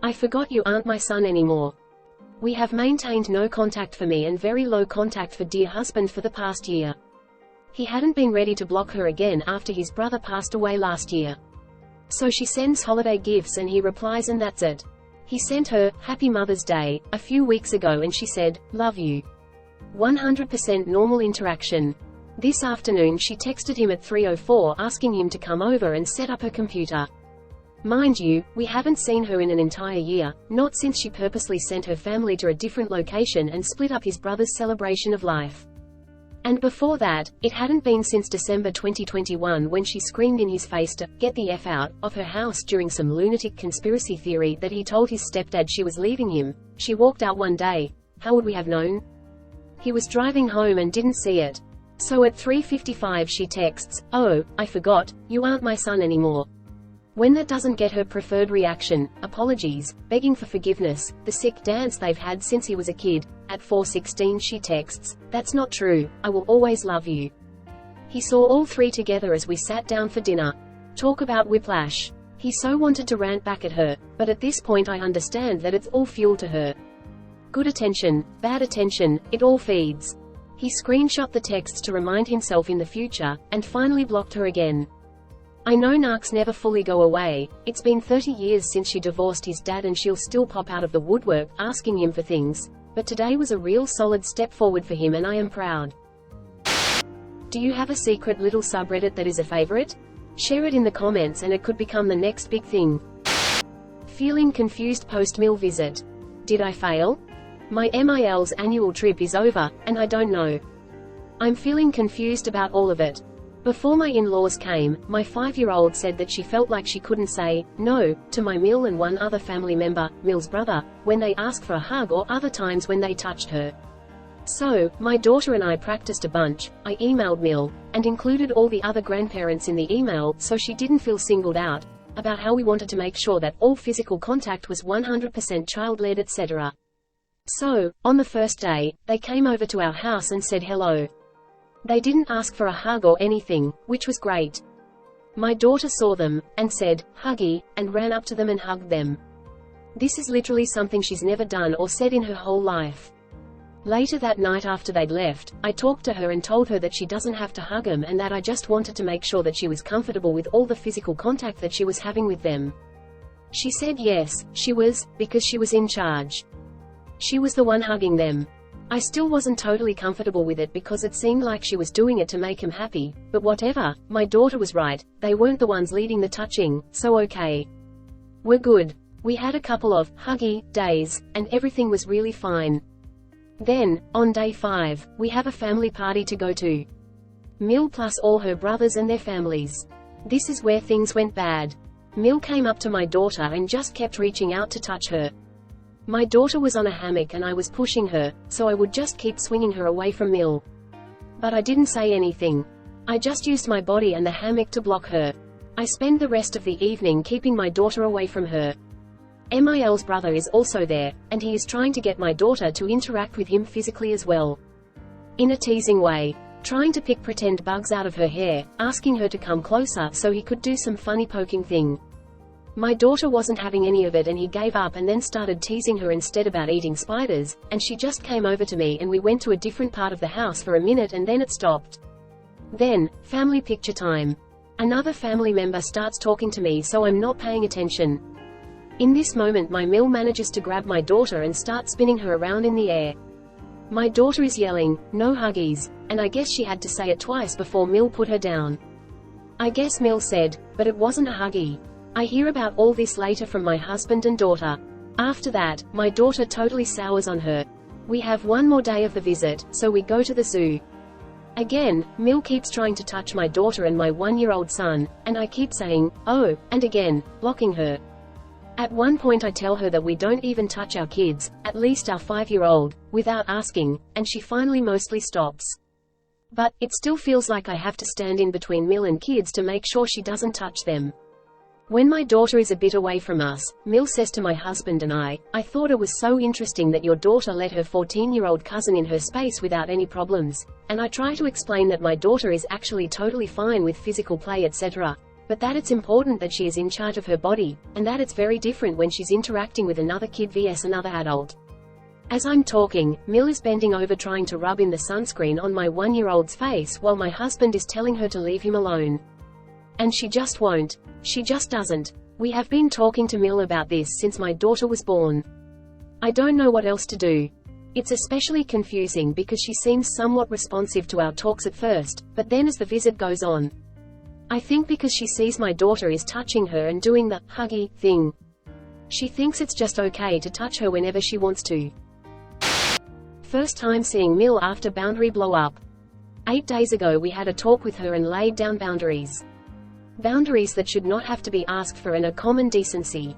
I forgot you aren't my son anymore. We have maintained no contact for me and very low contact for dear husband for the past year. He hadn't been ready to block her again after his brother passed away last year. So she sends holiday gifts and he replies and that's it. He sent her, Happy Mother's Day, a few weeks ago and she said, love you. 100% normal interaction. This afternoon she texted him at 3:04 asking him to come over and set up her computer. Mind you, we haven't seen her in an entire year, not since she purposely sent her family to a different location and split up his brother's celebration of life. And before that, it hadn't been since December 2021 when she screamed in his face to get the F out of her house during some lunatic conspiracy theory that he told his stepdad she was leaving him. She walked out one day. How would we have known? He was driving home and didn't see it. So at 3:55 she texts, oh, I forgot, you aren't my son anymore. When that doesn't get her preferred reaction, apologies, begging for forgiveness, the sick dance they've had since he was a kid, at 4:16 she texts, that's not true, I will always love you. He saw all three together as we sat down for dinner. Talk about whiplash. He so wanted to rant back at her, but at this point I understand that it's all fuel to her. Good attention, bad attention, it all feeds. He screenshot the texts to remind himself in the future, and finally blocked her again. I know narcs never fully go away. It's been 30 years since she divorced his dad and she'll still pop out of the woodwork asking him for things, but today was a real solid step forward for him and I am proud. Do you have a secret little subreddit that is a favorite? Share it in the comments and it could become the next big thing. Feeling confused post-mill visit. Did I fail? My MIL's annual trip is over, and I don't know. I'm feeling confused about all of it. Before my in-laws came, my 5-year-old said that she felt like she couldn't say no to my Mill and one other family member, Mill's brother, when they asked for a hug or other times when they touched her. So, my daughter and I practiced a bunch. I emailed Mill, and included all the other grandparents in the email so she didn't feel singled out, about how we wanted to make sure that all physical contact was 100% child-led etc. So, on the first day, they came over to our house and said hello. They didn't ask for a hug or anything, which was great. My daughter saw them, and said, huggy, and ran up to them and hugged them. This is literally something she's never done or said in her whole life. Later that night after they'd left, I talked to her and told her that she doesn't have to hug them and that I just wanted to make sure that she was comfortable with all the physical contact that she was having with them. She said yes, she was, because she was in charge. She was the one hugging them. I still wasn't totally comfortable with it because it seemed like she was doing it to make him happy, but whatever, my daughter was right, they weren't the ones leading the touching, so okay. We're good. We had a couple of huggy days, and everything was really fine. Then, on day 5, we have a family party to go to. Mill plus all her brothers and their families. This is where things went bad. Mill came up to my daughter and just kept reaching out to touch her. My daughter was on a hammock and I was pushing her, so I would just keep swinging her away from Mill. But I didn't say anything. I just used my body and the hammock to block her. I spend the rest of the evening keeping my daughter away from her. MIL's brother is also there, and he is trying to get my daughter to interact with him physically as well. In a teasing way. Trying to pick pretend bugs out of her hair, asking her to come closer so he could do some funny poking thing. My daughter wasn't having any of it and he gave up and then started teasing her instead about eating spiders, and she just came over to me and we went to a different part of the house for a minute and then it stopped. Then, family picture time. Another family member starts talking to me so I'm not paying attention. In this moment my Mill manages to grab my daughter and start spinning her around in the air. My daughter is yelling, no huggies, and I guess she had to say it twice before Mill put her down. I guess Mill said, but it wasn't a huggy. I hear about all this later from my husband and daughter. After that, my daughter totally sours on her. We have one more day of the visit, so we go to the zoo. Again, Mill keeps trying to touch my daughter and my 1-year-old son, and I keep saying, oh, and again, blocking her. At one point I tell her that we don't even touch our kids, at least our 5-year-old, without asking, and she finally mostly stops. But, it still feels like I have to stand in between Mill and kids to make sure she doesn't touch them. When my daughter is a bit away from us, Mill says to my husband and I thought it was so interesting that your daughter let her 14-year-old cousin in her space without any problems, and I try to explain that my daughter is actually totally fine with physical play etc., but that it's important that she is in charge of her body, and that it's very different when she's interacting with another kid vs another adult. As I'm talking, Mil is bending over trying to rub in the sunscreen on my 1-year-old's face while my husband is telling her to leave him alone. And she just won't. She just doesn't. We have been talking to Mil about this since my daughter was born. I don't know what else to do. It's especially confusing because she seems somewhat responsive to our talks at first, but then as the visit goes on, I think because she sees my daughter is touching her and doing the huggy thing, she thinks it's just okay to touch her whenever she wants to. First time seeing Mil after boundary blow up. 8 days ago we had a talk with her and laid down boundaries. Boundaries that should not have to be asked for and are common decency.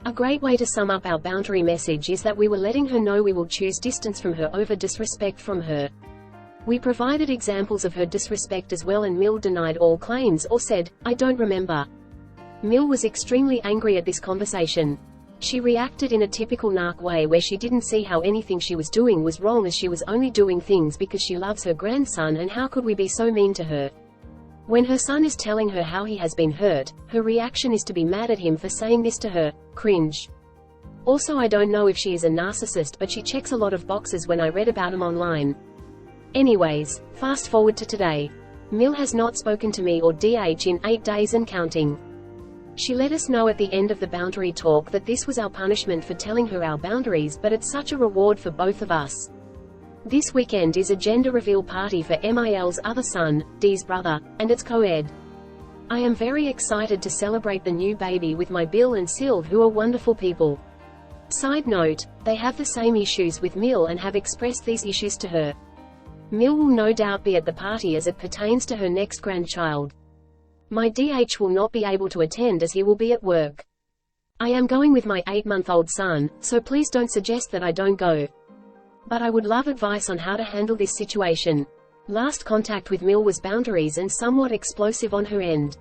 A great way to sum up our boundary message is that we were letting her know we will choose distance from her over disrespect from her. We provided examples of her disrespect as well, and Mil denied all claims or said, "I don't remember." Mil was extremely angry at this conversation. She reacted in a typical narc way where she didn't see how anything she was doing was wrong, as she was only doing things because she loves her grandson, and how could we be so mean to her? When her son is telling her how he has been hurt, her reaction is to be mad at him for saying this to her. Cringe. Also, I don't know if she is a narcissist, but she checks a lot of boxes when I read about him online. Anyways, fast forward to today. Mil has not spoken to me or DH in 8 days and counting. She let us know at the end of the boundary talk that this was our punishment for telling her our boundaries, but it's such a reward for both of us. This weekend is a gender reveal party for Mil's other son, Dee's brother, and it's co-ed. I am very excited to celebrate the new baby with my Bill and Sylv, who are wonderful people. Side note, they have the same issues with Mil and have expressed these issues to her. Mil will no doubt be at the party as it pertains to her next grandchild. My DH will not be able to attend as he will be at work. I am going with my 8-month-old son, so please don't suggest that I don't go. But I would love advice on how to handle this situation. Last contact with Mil was boundaries and somewhat explosive on her end.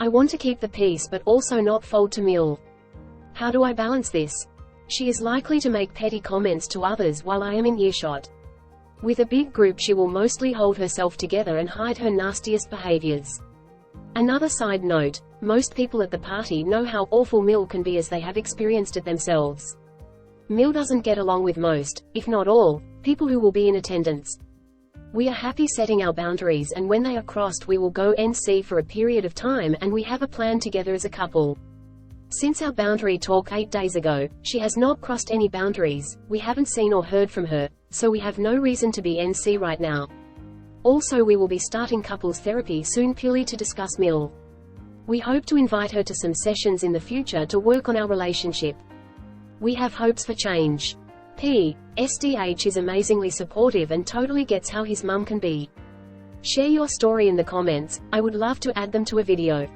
I want to keep the peace but also not fold to Mil. How do I balance this? She is likely to make petty comments to others while I am in earshot. With a big group she will mostly hold herself together and hide her nastiest behaviors. Another side note, most people at the party know how awful Mil can be as they have experienced it themselves. Mil doesn't get along with most, if not all, people who will be in attendance. We are happy setting our boundaries, and when they are crossed we will go NC for a period of time, and we have a plan together as a couple. Since our boundary talk 8 days ago, she has not crossed any boundaries, we haven't seen or heard from her, so we have no reason to be NC right now. Also, we will be starting couples therapy soon purely to discuss Mil. We hope to invite her to some sessions in the future to work on our relationship. We have hopes for change. SDH is amazingly supportive and totally gets how his mum can be. Share your story in the comments, I would love to add them to a video.